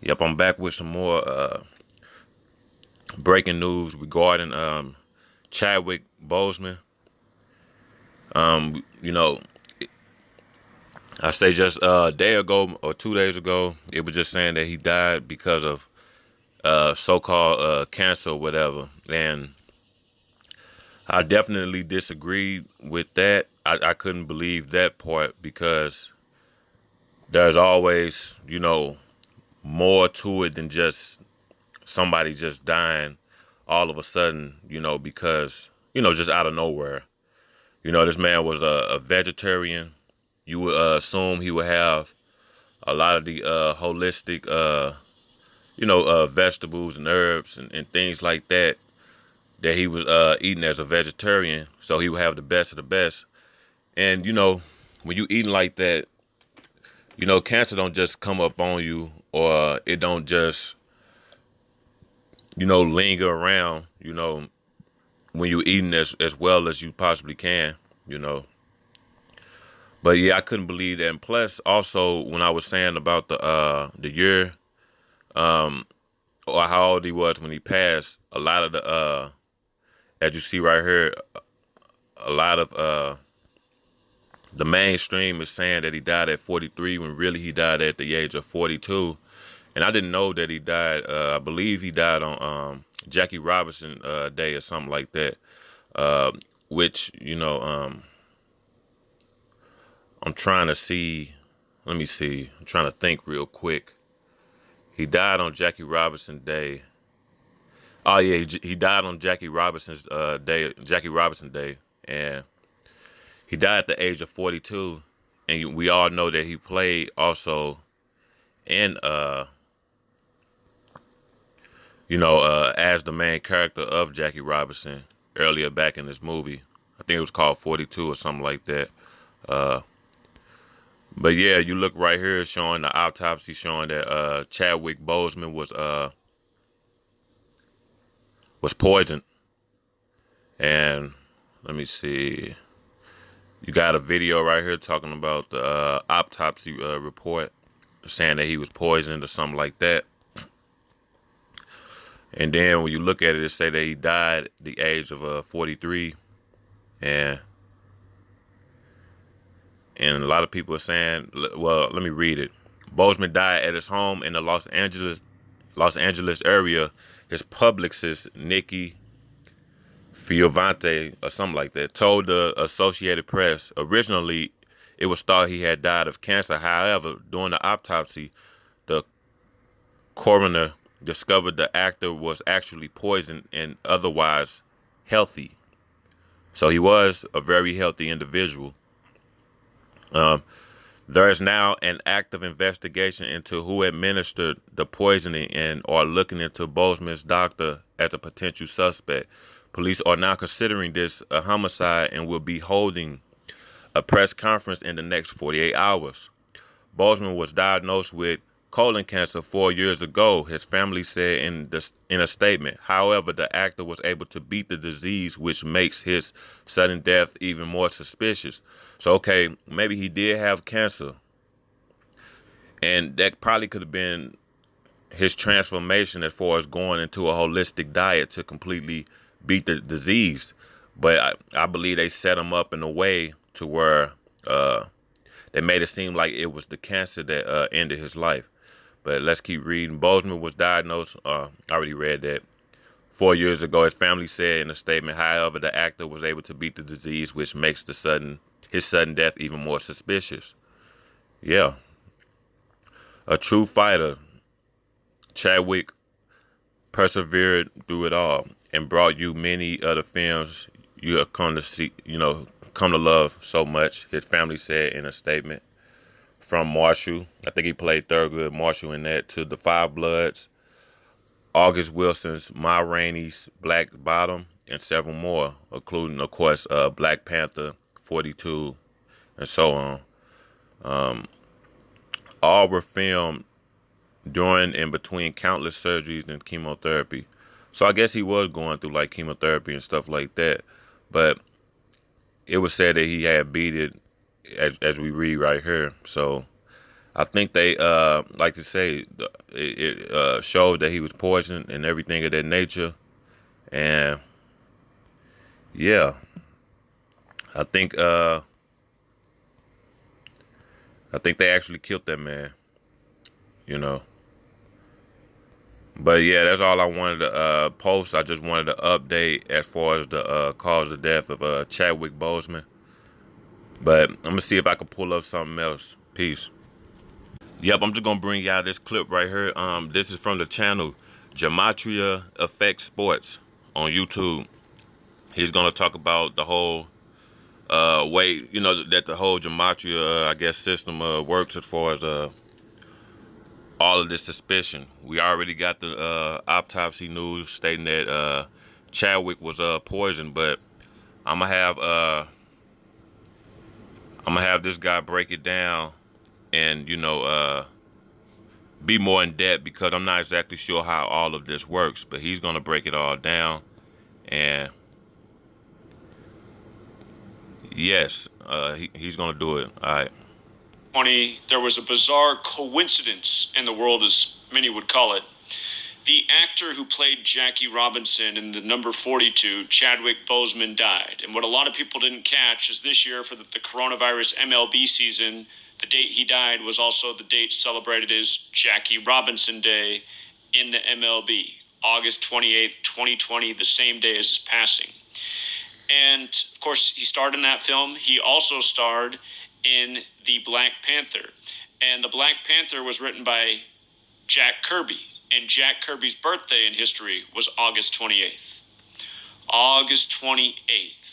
Yep, I'm back with some more breaking news regarding Chadwick Boseman. You know, I say just a day ago or 2 days ago, it was just saying that he died because of so-called cancer or whatever, and I definitely disagreed with that. I couldn't believe that part because there's always, more to it than just somebody just dying all of a sudden, because, just out of nowhere. This man was a vegetarian. You would assume he would have a lot of the holistic, vegetables and herbs and things like that he was eating as a vegetarian. So he would have the best of the best. And, when you eating like that, cancer don't just come up on you, or it don't just, linger around, when you eating as well as you possibly can, you know. But yeah, I couldn't believe that. And plus, also when I was saying about the year, um, or how old he was when he passed, a lot of the as you see right here, a lot of the mainstream is saying that he died at 43 when really he died at the age of 42. And I didn't know that he died. I believe he died on Jackie Robinson Day or something like that. Uh, which I'm trying to see. Let me see. I'm trying to think real quick. He died on Jackie Robinson Day. Oh yeah, he died on Jackie Robinson's day, Jackie Robinson Day, and he died at the age of 42. And we all know that he played also in as the main character of Jackie Robinson earlier back in this movie. I think it was called 42 or something like that. Uh, but yeah, you look right here showing the autopsy showing that Chadwick Boseman was poisoned. And let me see. You got a video right here talking about the autopsy report saying that he was poisoned or something like that. And then when you look at it, it say that he died at the age of 43. And and a lot of people are saying, well, let me read it. Boseman died at his home in the Los Angeles area. His publicist, Nikki Fiovante or something like that, told the Associated Press. Originally, it was thought he had died of cancer. However, during the autopsy, the coroner discovered the actor was actually poisoned and otherwise healthy. So he was a very healthy individual. Um, there is now an active investigation into who administered the poisoning and are looking into Boseman's doctor as a potential suspect. Police are now considering this a homicide and will be holding a press conference in the next 48 hours. Boseman was diagnosed with colon cancer 4 years ago, his family said in a statement. However, the actor was able to beat the disease, which makes his sudden death even more suspicious. So, okay, maybe he did have cancer, and that probably could have been his transformation as far as going into a holistic diet to completely beat the disease. But I believe they set him up in a way to where they made it seem like it was the cancer that ended his life. But let's keep reading. Boseman was diagnosed, I already read that, 4 years ago. His family said in a statement, however, the actor was able to beat the disease, which makes his sudden death even more suspicious. Yeah, a true fighter. Chadwick persevered through it all and brought you many of the films you have come to see, come to love so much, his family said in a statement. From Marshall, I think he played Thurgood Marshall in that, to The Five Bloods, August Wilson's Ma Rainey's Black Bottom, and several more, including, of course, Black Panther, 42, and so on. Um, all were filmed during and between countless surgeries and chemotherapy. So I guess he was going through like chemotherapy and stuff like that. But it was said that he had beat it, as we read right here. So I think they like to say it showed that he was poisoned and everything of that nature. And yeah, I think uh I think they actually killed that man, you know. But yeah, that's all I wanted to post. I just wanted to update as far as the cause of death of Chadwick Boseman. But I'm gonna see if I can pull up something else. Peace. Yep, I'm just gonna bring y'all this clip right here. This is from the channel Gematria Effect Sports on YouTube. He's gonna talk about the whole way, you know, that the whole Gematria, I guess, system works as far as all of this suspicion. We already got the autopsy news stating that Chadwick was poisoned, but I'm gonna have this guy break it down and be more in depth, because I'm not exactly sure how all of this works, but he's gonna break it all down. And yes, he's gonna do it. All right. There was a bizarre coincidence in the world, as many would call it. The actor who played Jackie Robinson in the number 42, Chadwick Boseman, died. And what a lot of people didn't catch is this year for the coronavirus MLB season, the date he died was also the date celebrated as Jackie Robinson Day in the MLB, August 28th, 2020, the same day as his passing. And of course, he starred in that film. He also starred in the Black Panther. And the Black Panther was written by Jack Kirby. And Jack Kirby's birthday in history was August 28th. August 28th.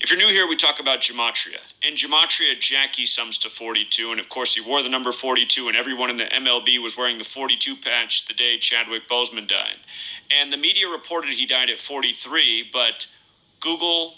If you're new here, we talk about Gematria. In Gematria, Jackie sums to 42, and of course he wore the number 42, and everyone in the MLB was wearing the 42 patch the day Chadwick Boseman died. And the media reported he died at 43, but Google,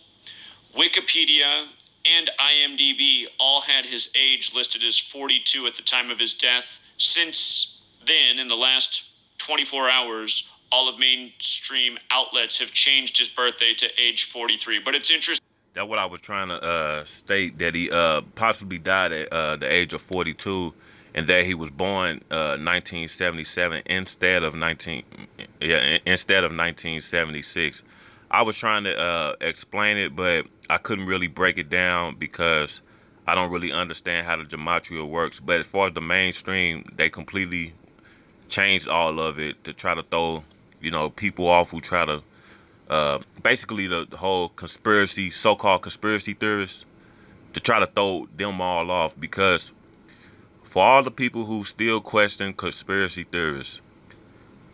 Wikipedia, and IMDb all had his age listed as 42 at the time of his death. Since then, in the last 24 hours, all of mainstream outlets have changed his birthday to age 43. But it's interesting. That's what I was trying to state, that he possibly died at the age of 42, and that he was born 1977 instead of 1976. I was trying to explain it, but I couldn't really break it down because I don't really understand how the gematria works. But as far as the mainstream, they completely changed all of it to try to throw, people off who try to basically the whole conspiracy, so-called conspiracy theorists, to try to throw them all off. Because for all the people who still question conspiracy theorists,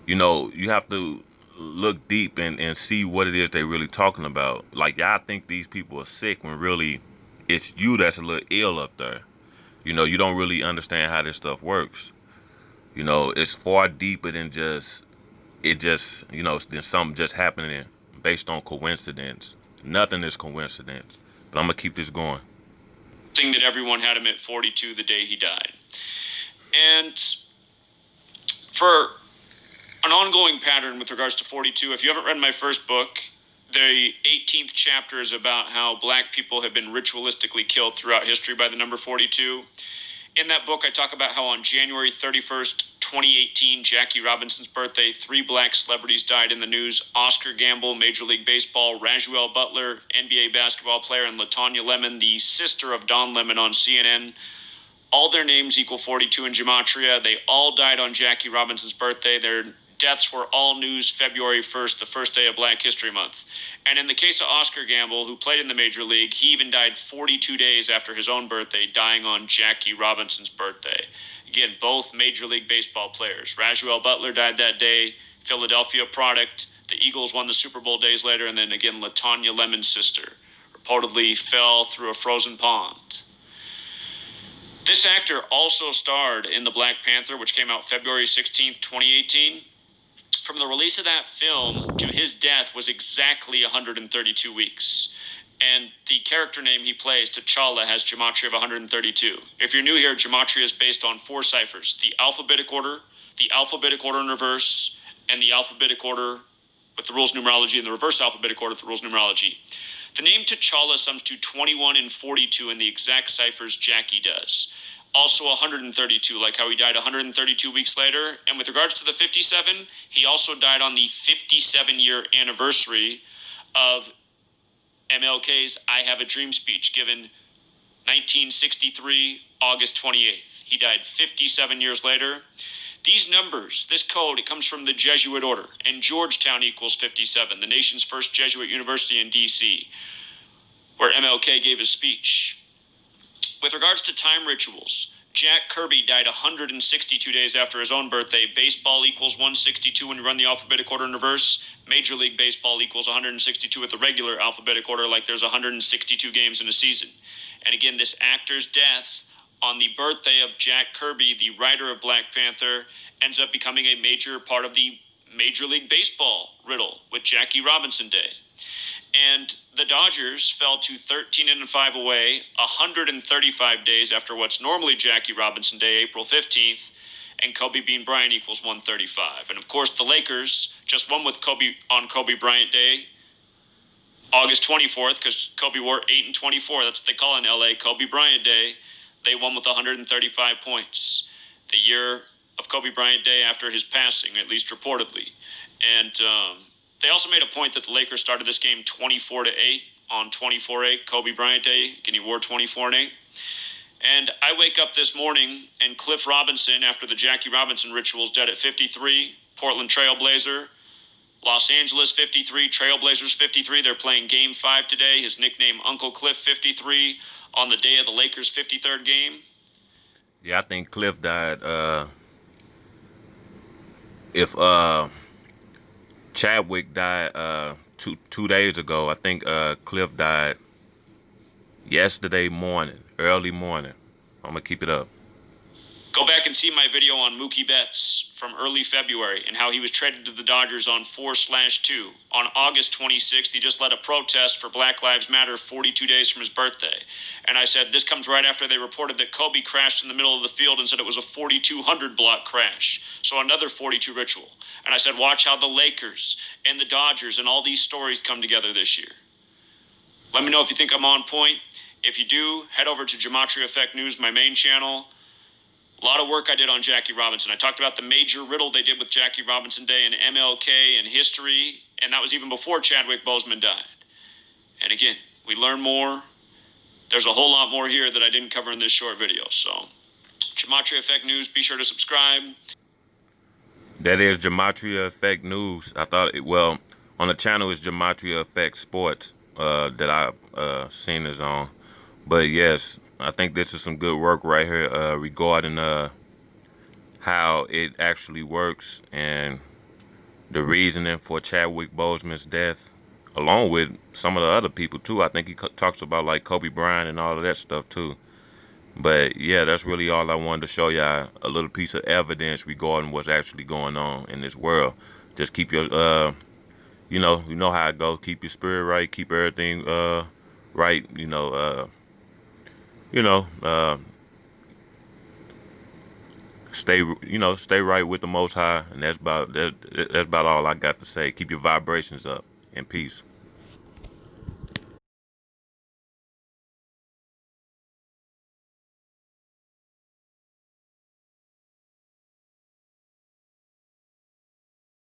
you have to look deep and see what it is they really talking about. Like, y'all think these people are sick when really it's you that's a little ill up there. You don't really understand how this stuff works. It's far deeper than just than something just happening based on coincidence. Nothing is coincidence. But I'm gonna keep this going. That everyone had him at 42 the day he died. And for an ongoing pattern with regards to 42, if you haven't read my first book, the 18th chapter is about how black people have been ritualistically killed throughout history by the number 42. In that book, I talk about how on January 31st, 2018, Jackie Robinson's birthday, 3 black celebrities died in the news. Oscar Gamble, Major League Baseball, Rajuel Butler, NBA basketball player, and LaTanya Lemon, the sister of Don Lemon on CNN. All their names equal 42 in Gematria. They all died on Jackie Robinson's birthday. Their deaths were all news February 1st, the first day of Black History Month. And in the case of Oscar Gamble, who played in the Major League, he even died 42 days after his own birthday, dying on Jackie Robinson's birthday. Again, both Major League Baseball players. Rajuel Butler died that day, Philadelphia product. The Eagles won the Super Bowl days later, and then again, LaTanya Lemon's sister reportedly fell through a frozen pond. This actor also starred in The Black Panther, which came out February 16th, 2018. From the release of that film to his death was exactly 132 weeks. And the character name he plays, T'Challa, has Gematria of 132. If you're new here, Gematria is based on 4 ciphers: the alphabetic order in reverse, and the alphabetic order with the rules of numerology, and the reverse alphabetic order with the rules of numerology. The name T'Challa sums to 21 and 42 in the exact ciphers Jackie does. also 132, like how he died 132 weeks later. And with regards to the 57, he also died on the 57-year anniversary of MLK's I Have a Dream speech given 1963, August 28th. He died 57 years later. These numbers, this code, it comes from the Jesuit order, and Georgetown equals 57, the nation's first Jesuit university in D.C., where MLK gave his speech. With regards to time rituals, Jack Kirby died 162 days after his own birthday. Baseball equals 162 when you run the alphabetic order in reverse. Major League Baseball equals 162 with the regular alphabetic order, like there's 162 games in a season. And again, this actor's death on the birthday of Jack Kirby, the writer of Black Panther, ends up becoming a major part of the Major League Baseball riddle with Jackie Robinson Day. And the Dodgers fell to 13-5 away 135 days after what's normally Jackie Robinson Day, April 15th, and Kobe Bean Bryant equals 135. And of course, the Lakers just won with Kobe on Kobe Bryant Day, August 24th, because Kobe wore 8-24. That's what they call in LA, Kobe Bryant Day. They won with 135 points. The year of Kobe Bryant Day after his passing, at least reportedly. And they also made a point that the Lakers started this game 24-8 on 24-8, Kobe Bryant Day. Again, he wore 24-8. And I wake up this morning, and Cliff Robinson, after the Jackie Robinson ritual, is dead at 53. Portland Trailblazer. Los Angeles 53, Trailblazers 53. They're playing Game 5 today. His nickname, Uncle Cliff 53, on the day of the Lakers' 53rd game. Yeah, I think Cliff died. If Chadwick died two days ago, I think Cliff died yesterday morning, early morning. I'm gonna keep it up. Go back and see my video on Mookie Betts from early February and how he was traded to the Dodgers on 4/2. On August 26th, he just led a protest for Black Lives Matter 42 days from his birthday. And I said, this comes right after they reported that Kobe crashed in the middle of the field and said it was a 4,200 block crash. So another 42 ritual. And I said, watch how the Lakers and the Dodgers and all these stories come together this year. Let me know if you think I'm on point. If you do, head over to Gematria Effect News, my main channel. A lot of work I did on Jackie Robinson. I talked about the major riddle they did with Jackie Robinson Day and MLK and history, and that was even before Chadwick Boseman died. And again, we learn more. There's a whole lot more here that I didn't cover in this short video. So, Gematria Effect News, be sure to subscribe. That is Gematria Effect News. I thought well, on the channel is Gematria Effect Sports that I've seen is on. But yes, I think this is some good work right here regarding how it actually works and the reasoning for Chadwick Boseman's death, along with some of the other people too. I think he talks about like Kobe Bryant and all of that stuff too. But yeah, that's really all I wanted to show y'all, a little piece of evidence regarding what's actually going on in this world. Just keep your you know how it goes. Keep your spirit right, keep everything right, stay right with the Most High, and that's about all I got to say. Keep your vibrations up, and peace.